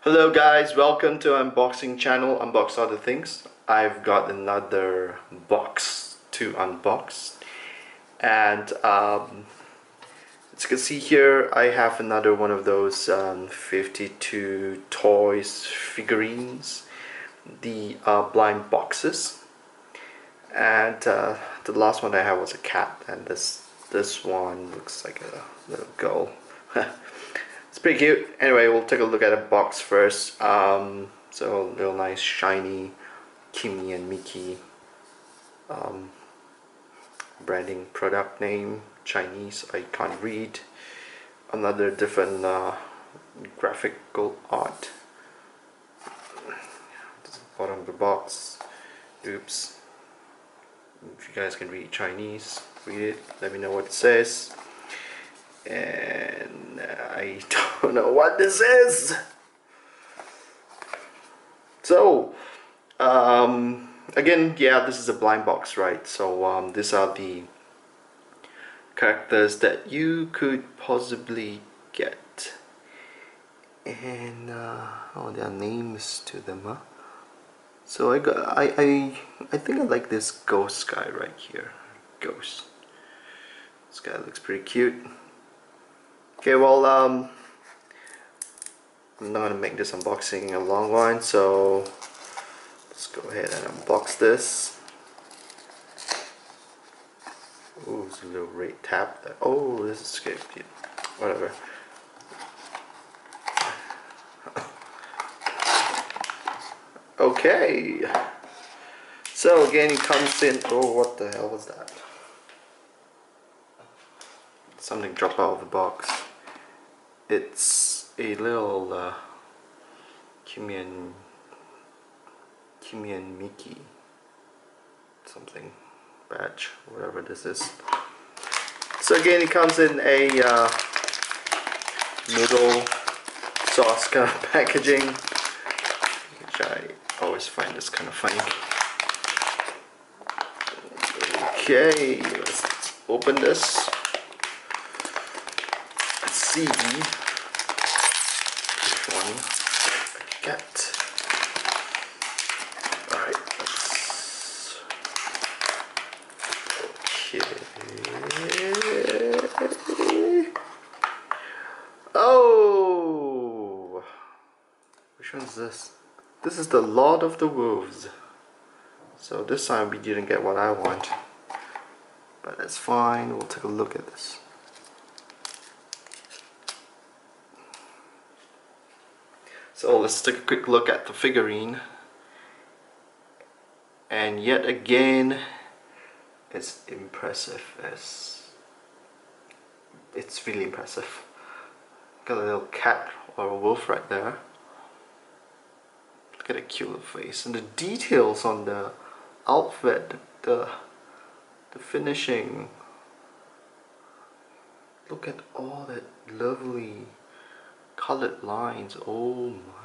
Hello guys, welcome to unboxing channel, Unbox Other Things. I've got another box to unbox, and as you can see here, I have another one of those 52 toys figurines, the blind boxes, and the last one I had was a cat, and this one looks like a little girl. It's pretty cute. Anyway, we'll take a look at the box first. So a little nice shiny Kimmy and Miki branding, product name, Chinese, I can't read. Another different graphical art. This is the bottom of the box. Oops. If you guys can read Chinese, read it, let me know what it says. And I don't know what this is. So again, yeah, this is a blind box, right? So these are the characters that you could possibly get, and oh, there are names to them, huh? So I think I like this ghost guy right here. Ghost. This guy looks pretty cute. Okay, well, I'm not gonna make this unboxing a long one, so let's go ahead and unbox this. Oh, there's a little red tab there. Oh, this is good. Whatever. Okay. So again, it comes in. Oh, what the hell was that? Something dropped out of the box. It's a little Kimmy and Miki something badge, whatever this is. So again, it comes in a noodle sauce kind of packaging, which I always find this kind of funny. Okay, let's open this. Let's see which one I get. Alright, okay. Oh! Which one's this? This is the Lord of the Wolves. So this time we didn't get what I want. But that's fine, we'll take a look at this. So let's take a quick look at the figurine. And yet again, it's impressive. It's really impressive. Got a little cat or a wolf right there. Look at the cute little face. And the details on the outfit, the finishing. Look at all that lovely colored lines. Oh my.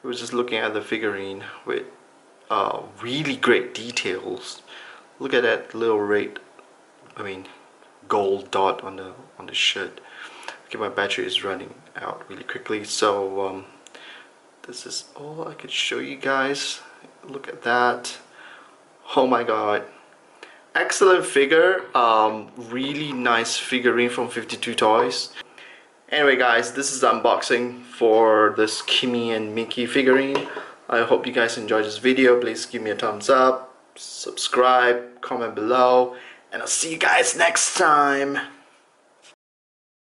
We were just looking at the figurine with really great details. Look at that little red, gold dot on the shirt. Okay, my battery is running out really quickly, so this is all I could show you guys. Look at that. Oh my god. Excellent figure. Really nice figurine from 52 Toys. Anyway guys, this is the unboxing for this Kimmy and Miki figurine. I hope you guys enjoyed this video. Please give me a thumbs up, subscribe, comment below, and I'll see you guys next time.